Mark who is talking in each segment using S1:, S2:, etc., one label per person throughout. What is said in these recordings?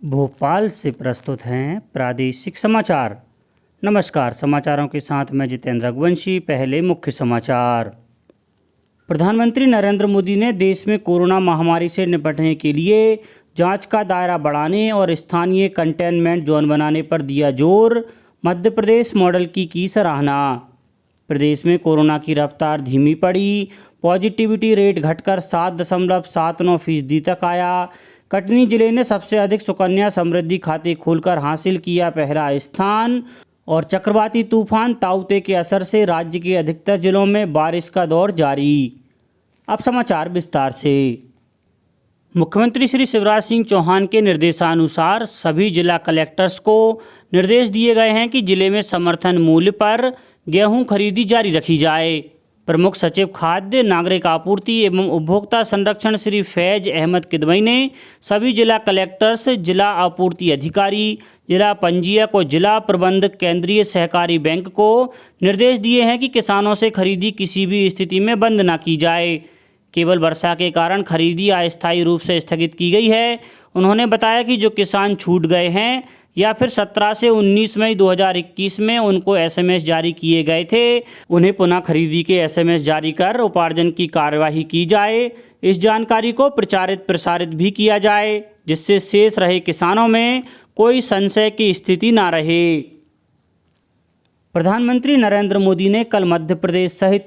S1: भोपाल से प्रस्तुत हैं प्रादेशिक समाचार। नमस्कार, समाचारों के साथ मैं जितेंद्र रघुवंशी। पहले मुख्य समाचार। प्रधानमंत्री नरेंद्र मोदी ने देश में कोरोना महामारी से निपटने के लिए जांच का दायरा बढ़ाने और स्थानीय कंटेनमेंट जोन बनाने पर दिया जोर। मध्य प्रदेश मॉडल की सराहना। प्रदेश में कोरोना की रफ्तार धीमी पड़ी। पॉजिटिविटी रेट घटकर 7.79% तक आया। कटनी जिले ने सबसे अधिक सुकन्या समृद्धि खाते खोलकर हासिल किया पहला स्थान। और चक्रवाती तूफान ताउते के असर से राज्य के अधिकतर जिलों में बारिश का दौर जारी। अब समाचार विस्तार से। मुख्यमंत्री श्री शिवराज सिंह चौहान के निर्देशानुसार सभी जिला कलेक्टर्स को निर्देश दिए गए हैं कि जिले में समर्थन मूल्य पर गेहूं खरीदी जारी रखी जाए। प्रमुख सचिव खाद्य नागरिक आपूर्ति एवं उपभोक्ता संरक्षण श्री फैज अहमद किदवई ने सभी जिला कलेक्टर्स, जिला आपूर्ति अधिकारी, जिला पंजीयक और जिला प्रबंधक केंद्रीय सहकारी बैंक को निर्देश दिए हैं कि किसानों से खरीदी किसी भी स्थिति में बंद न की जाए। केवल वर्षा के कारण खरीदी अस्थायी रूप से स्थगित की गई है। उन्होंने बताया कि जो किसान छूट गए हैं या फिर 17 से 19 मई 2021 में उनको एसएमएस जारी किए गए थे, उन्हें पुनः खरीदी के एसएमएस जारी कर उपार्जन की कार्यवाही की जाए। इस जानकारी को प्रचारित प्रसारित भी किया जाए, जिससे शेष रहे किसानों में कोई संशय की स्थिति न रहे। प्रधानमंत्री नरेंद्र मोदी ने कल मध्य प्रदेश सहित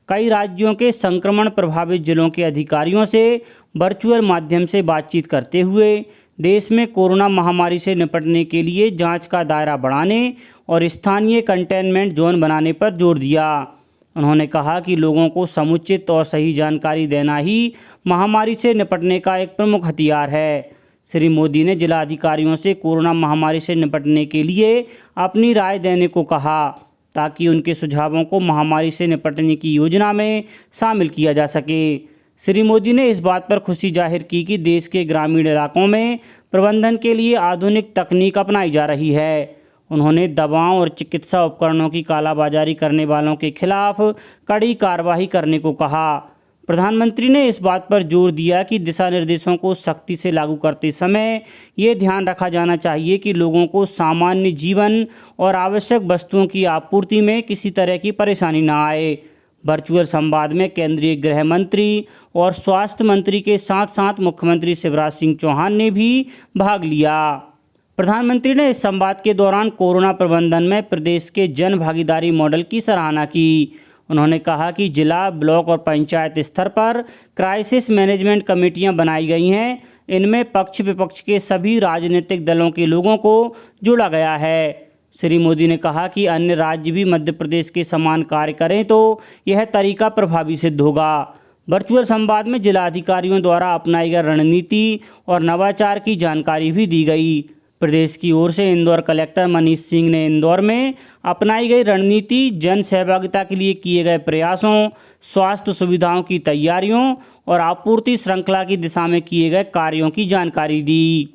S1: कई राज्यों के संक्रमण प्रभावित जिलों के अधिकारियों से वर्चुअल माध्यम से बातचीत करते हुए देश में कोरोना महामारी से निपटने के लिए जांच का दायरा बढ़ाने और स्थानीय कंटेनमेंट जोन बनाने पर जोर दिया। उन्होंने कहा कि लोगों को समुचित और सही जानकारी देना ही महामारी से निपटने का एक प्रमुख हथियार है। श्री मोदी ने जिला अधिकारियों से कोरोना महामारी से निपटने के लिए अपनी राय देने को कहा, ताकि उनके सुझावों को महामारी से निपटने की योजना में शामिल किया जा सके। श्री मोदी ने इस बात पर खुशी जाहिर की कि देश के ग्रामीण इलाकों में प्रबंधन के लिए आधुनिक तकनीक अपनाई जा रही है। उन्होंने दवाओं और चिकित्सा उपकरणों की कालाबाजारी करने वालों के खिलाफ कड़ी कार्रवाई करने को कहा। प्रधानमंत्री ने इस बात पर जोर दिया कि दिशा निर्देशों को सख्ती से लागू करते समय ये ध्यान रखा जाना चाहिए कि लोगों को सामान्य जीवन और आवश्यक वस्तुओं की आपूर्ति में किसी तरह की परेशानी न आए। वर्चुअल संवाद में केंद्रीय गृह मंत्री और स्वास्थ्य मंत्री के साथ साथ मुख्यमंत्री शिवराज सिंह चौहान ने भी भाग लिया। प्रधानमंत्री ने इस संवाद के दौरान कोरोना प्रबंधन में प्रदेश के जन भागीदारी मॉडल की सराहना की। उन्होंने कहा कि जिला, ब्लॉक और पंचायत स्तर पर क्राइसिस मैनेजमेंट कमेटियां बनाई गई हैं। इनमें पक्ष विपक्ष के सभी राजनीतिक दलों के लोगों को जोड़ा गया है। श्री मोदी ने कहा कि अन्य राज्य भी मध्य प्रदेश के समान कार्य करें तो यह तरीका प्रभावी सिद्ध होगा। वर्चुअल संवाद में जिला अधिकारियों द्वारा अपनाई गई रणनीति और नवाचार की जानकारी भी दी गई। प्रदेश की ओर से इंदौर कलेक्टर मनीष सिंह ने इंदौर में अपनाई गई रणनीति, जन सहभागिता के लिए किए गए प्रयासों, स्वास्थ्य सुविधाओं की तैयारियों और आपूर्ति श्रृंखला की दिशा में किए गए कार्यों की जानकारी दी।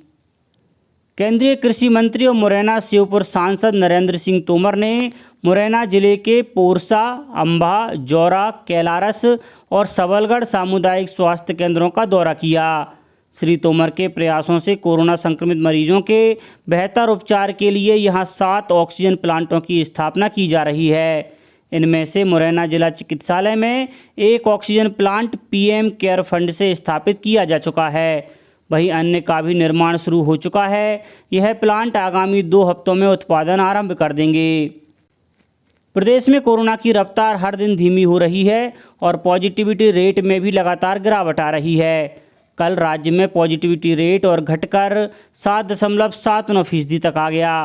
S1: केंद्रीय कृषि मंत्री और मुरैना शिवपुर सांसद नरेंद्र सिंह तोमर ने मुरैना जिले के पोरसा, अंबा, जौरा, कैलारस और सबलगढ़ सामुदायिक स्वास्थ्य केंद्रों का दौरा किया। श्री तोमर के प्रयासों से कोरोना संक्रमित मरीजों के बेहतर उपचार के लिए यहां 7 ऑक्सीजन प्लांटों की स्थापना की जा रही है। इनमें से मुरैना जिला चिकित्सालय में 1 oxygen plant PM care fund से स्थापित किया जा चुका है। वहीं अन्य का भी निर्माण शुरू हो चुका है। यह प्लांट आगामी 2 हफ्तों में उत्पादन आरंभ कर देंगे। प्रदेश में कोरोना की रफ्तार हर दिन धीमी हो रही है और पॉजिटिविटी रेट में भी लगातार गिरावट आ रही है। कल राज्य में पॉजिटिविटी रेट और घटकर 7.79% तक आ गया।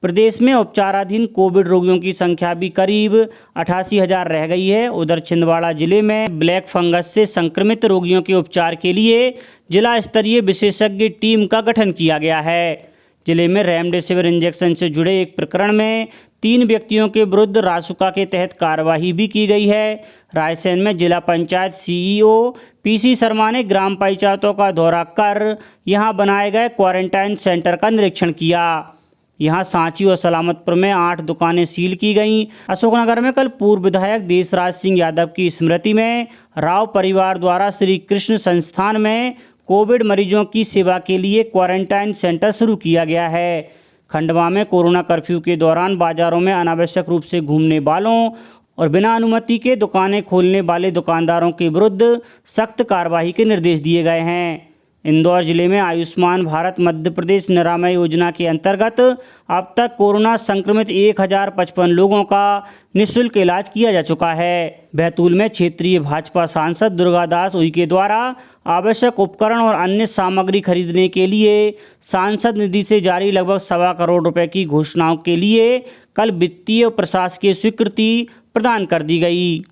S1: प्रदेश में उपचाराधीन कोविड रोगियों की संख्या भी करीब 88,000 रह गई है। उधर छिंदवाड़ा जिले में ब्लैक फंगस से संक्रमित रोगियों के उपचार के लिए जिला स्तरीय विशेषज्ञ टीम का गठन किया गया है। जिले में रेमडेसिविर इंजेक्शन से जुड़े एक प्रकरण में 3 व्यक्तियों के विरुद्ध रासुका के तहत कार्रवाई भी की गई है। रायसेन में जिला पंचायत सीईओ पीसी शर्मा ने ग्राम पंचायतों का दौरा कर यहां बनाए गए क्वारंटाइन सेंटर का निरीक्षण किया। यहां सांची और सलामतपुर में 8 दुकानें सील की गईं। अशोकनगर में कल पूर्व विधायक देशराज सिंह यादव की स्मृति में राव परिवार द्वारा श्री कृष्ण संस्थान में कोविड मरीजों की सेवा के लिए क्वारंटाइन सेंटर शुरू किया गया है। खंडवा में कोरोना कर्फ्यू के दौरान बाजारों में अनावश्यक रूप से घूमने वालों और बिना अनुमति के दुकानें खोलने वाले दुकानदारों के विरुद्ध सख्त कार्रवाई के निर्देश दिए गए हैं। इंदौर जिले में आयुष्मान भारत मध्य प्रदेश निरामय योजना के अंतर्गत अब तक कोरोना संक्रमित 1055 लोगों का निःशुल्क इलाज किया जा चुका है। बैतूल में क्षेत्रीय भाजपा सांसद दुर्गादास उइके द्वारा आवश्यक उपकरण और अन्य सामग्री खरीदने के लिए सांसद निधि से जारी लगभग 1.25 करोड़ रुपए की घोषणाओं के लिए कल वित्तीय और प्रशासकीय स्वीकृति प्रदान कर दी गई।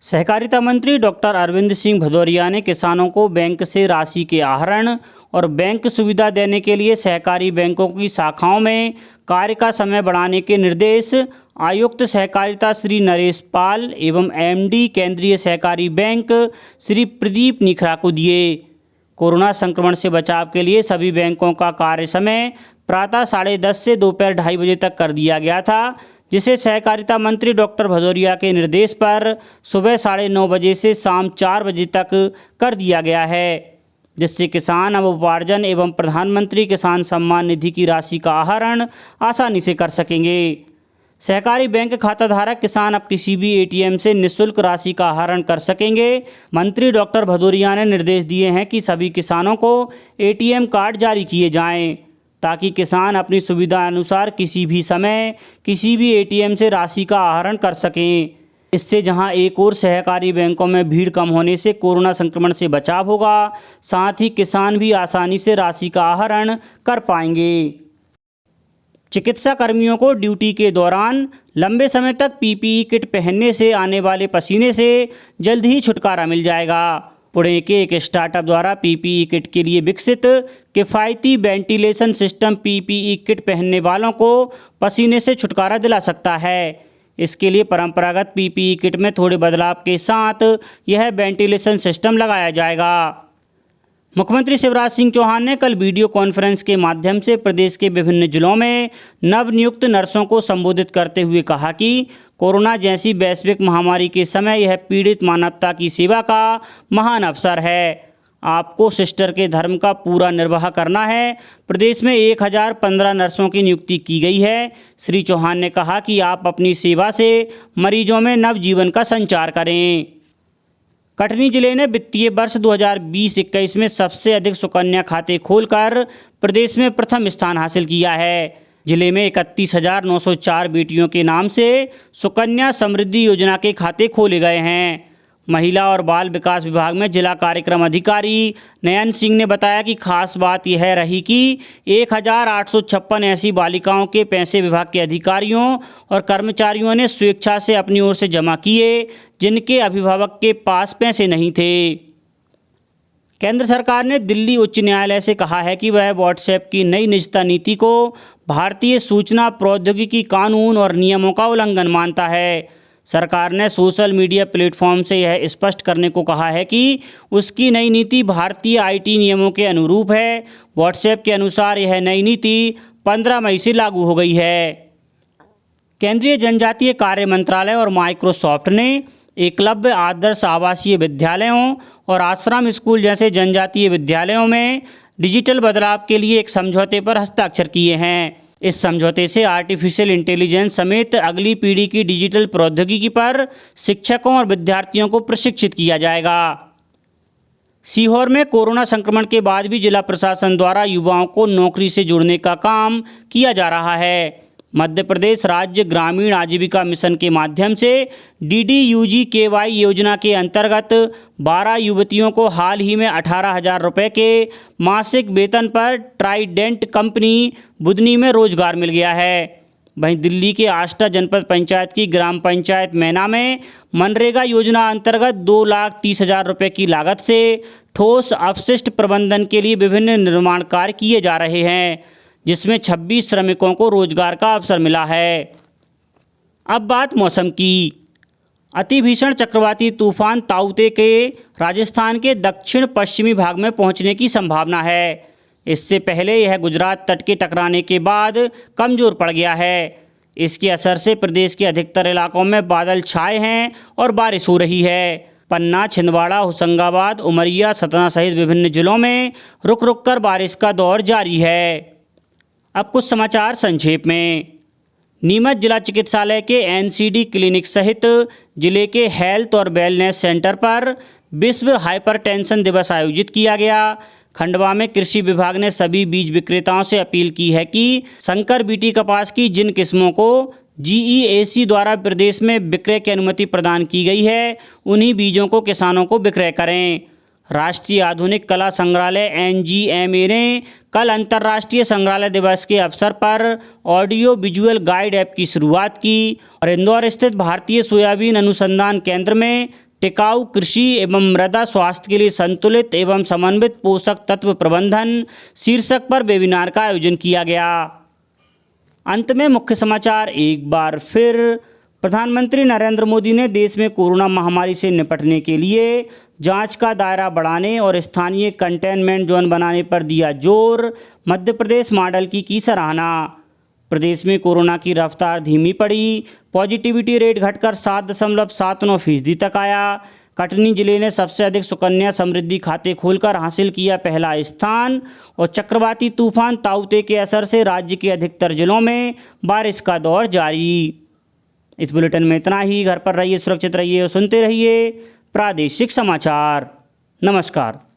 S1: सहकारिता मंत्री डॉक्टर अरविंद सिंह भदौरिया ने किसानों को बैंक से राशि के आहरण और बैंक सुविधा देने के लिए सहकारी बैंकों की शाखाओं में कार्य का समय बढ़ाने के निर्देश आयुक्त सहकारिता श्री नरेश पाल एवं एमडी केंद्रीय सहकारी बैंक श्री प्रदीप निखरा को दिए। कोरोना संक्रमण से बचाव के लिए सभी बैंकों का कार्य समय प्रातः 10:30 से दोपहर 2:30 बजे तक कर दिया गया था, जिसे सहकारिता मंत्री डॉक्टर भदौरिया के निर्देश पर सुबह 9:30 बजे से शाम 4 बजे तक कर दिया गया है, जिससे किसान अब उपार्जन एवं प्रधानमंत्री किसान सम्मान निधि की राशि का आहरण आसानी से कर सकेंगे। सहकारी बैंक खाताधारक किसान अब किसी भी एटीएम से निःशुल्क राशि का आहरण कर सकेंगे। मंत्री डॉक्टर भदौरिया ने निर्देश दिए हैं कि सभी किसानों को एटीएम कार्ड जारी किए जाएं, ताकि किसान अपनी सुविधा अनुसार किसी भी समय किसी भी एटीएम से राशि का आहरण कर सकें। इससे जहां एक ओर सहकारी बैंकों में भीड़ कम होने से कोरोना संक्रमण से बचाव होगा, साथ ही किसान भी आसानी से राशि का आहरण कर पाएंगे। चिकित्सा कर्मियों को ड्यूटी के दौरान लंबे समय तक पीपीई किट पहनने से आने वाले पसीने से जल्द ही छुटकारा मिल जाएगा। पुणे के एक स्टार्टअप द्वारा पीपीई किट के लिए विकसित किफ़ायती वेंटिलेशन सिस्टम पीपीई किट पहनने वालों को पसीने से छुटकारा दिला सकता है। इसके लिए परंपरागत पीपीई किट में थोड़े बदलाव के साथ यह वेंटिलेशन सिस्टम लगाया जाएगा। मुख्यमंत्री शिवराज सिंह चौहान ने कल वीडियो कॉन्फ्रेंस के माध्यम से प्रदेश के विभिन्न जिलों में नवनियुक्त नर्सों को संबोधित करते हुए कहा कि कोरोना जैसी वैश्विक महामारी के समय यह पीड़ित मानवता की सेवा का महान अवसर है। आपको सिस्टर के धर्म का पूरा निर्वाह करना है। प्रदेश में 1015 नर्सों की नियुक्ति की गई है। श्री चौहान ने कहा कि आप अपनी सेवा से मरीजों में नवजीवन का संचार करें। कटनी जिले ने वित्तीय वर्ष 2020-21 में सबसे अधिक सुकन्या खाते खोलकर प्रदेश में प्रथम स्थान हासिल किया है। जिले में 31,904 बेटियों के नाम से सुकन्या समृद्धि योजना के खाते खोले गए हैं। महिला और बाल विकास विभाग में जिला कार्यक्रम अधिकारी नयन सिंह ने बताया कि खास बात यह रही कि 1,856 ऐसी बालिकाओं के पैसे विभाग के अधिकारियों और कर्मचारियों ने स्वेच्छा से अपनी ओर से जमा किए, जिनके अभिभावक के पास पैसे नहीं थे। केंद्र सरकार ने दिल्ली उच्च न्यायालय से कहा है कि वह व्हाट्सएप की नई निजता नीति को भारतीय सूचना प्रौद्योगिकी कानून और नियमों का उल्लंघन मानता है। सरकार ने सोशल मीडिया प्लेटफॉर्म से यह स्पष्ट करने को कहा है कि उसकी नई नीति भारतीय आईटी नियमों के अनुरूप है। व्हाट्सएप के अनुसार यह नई नीति 15 मई से लागू हो गई है। केंद्रीय जनजातीय कार्य मंत्रालय और माइक्रोसॉफ्ट ने एकलव्य आदर्श आवासीय विद्यालयों और आश्रम स्कूल जैसे जनजातीय विद्यालयों में डिजिटल बदलाव के लिए एक समझौते पर हस्ताक्षर किए हैं। इस समझौते से आर्टिफिशियल इंटेलिजेंस समेत अगली पीढ़ी की डिजिटल प्रौद्योगिकी पर शिक्षकों और विद्यार्थियों को प्रशिक्षित किया जाएगा। सीहोर में कोरोना संक्रमण के बाद भी जिला प्रशासन द्वारा युवाओं को नौकरी से जोड़ने का काम किया जा रहा है। मध्य प्रदेश राज्य ग्रामीण आजीविका मिशन के माध्यम से DDUGKY योजना के अंतर्गत 12 युवतियों को हाल ही में 18,000 रुपये के मासिक वेतन पर ट्राइडेंट कंपनी बुधनी में रोजगार मिल गया है। वहीं दिल्ली के आष्टा जनपद पंचायत की ग्राम पंचायत मैना में मनरेगा योजना अंतर्गत 2,30,000 रुपये की लागत से ठोस अपशिष्ट प्रबंधन के लिए विभिन्न निर्माण कार्य किए जा रहे हैं, जिसमें 26 श्रमिकों को रोजगार का अवसर मिला है। अब बात मौसम की। अति भीषण चक्रवाती तूफान ताउते के राजस्थान के दक्षिण पश्चिमी भाग में पहुंचने की संभावना है। इससे पहले यह गुजरात तट के टकराने के बाद कमज़ोर पड़ गया है। इसके असर से प्रदेश के अधिकतर इलाकों में बादल छाए हैं और बारिश हो रही है। पन्ना, छिंदवाड़ा, होशंगाबाद, उमरिया, सतना सहित विभिन्न जिलों में रुक रुक कर बारिश का दौर जारी है। अब कुछ समाचार संक्षेप में। नीमच जिला चिकित्सालय के एनसीडी क्लिनिक सहित जिले के हेल्थ और वेलनेस सेंटर पर विश्व हाइपरटेंशन दिवस आयोजित किया गया। खंडवा में कृषि विभाग ने सभी बीज विक्रेताओं से अपील की है कि संकर बीटी कपास की जिन किस्मों को जीईएसी द्वारा प्रदेश में विक्रय की अनुमति प्रदान की गई है, उन्हीं बीजों को किसानों को विक्रय करें। राष्ट्रीय आधुनिक कला संग्रहालय एनजीएमए ने कल अंतर्राष्ट्रीय संग्रहालय दिवस के अवसर पर ऑडियो विजुअल गाइड ऐप की शुरुआत की और इंदौर स्थित भारतीय सोयाबीन अनुसंधान केंद्र में टिकाऊ कृषि एवं मृदा स्वास्थ्य के लिए संतुलित एवं समन्वित पोषक तत्व प्रबंधन शीर्षक पर वेबिनार का आयोजन किया गया। अंत में मुख्य समाचार एक बार फिर। प्रधानमंत्री नरेंद्र मोदी ने देश में कोरोना महामारी से निपटने के लिए जांच का दायरा बढ़ाने और स्थानीय कंटेनमेंट जोन बनाने पर दिया जोर। मध्य प्रदेश मॉडल की सराहना। प्रदेश में कोरोना की रफ्तार धीमी पड़ी। पॉजिटिविटी रेट घटकर 7.79% तक आया। कटनी जिले ने सबसे अधिक सुकन्या समृद्धि खाते खोलकर हासिल किया पहला स्थान। और चक्रवाती तूफान ताउते के असर से राज्य के अधिकतर जिलों में बारिश का दौर जारी। इस बुलेटिन में इतना ही। घर पर रहिए, सुरक्षित रहिए और सुनते रहिए प्रादेशिक समाचार। नमस्कार।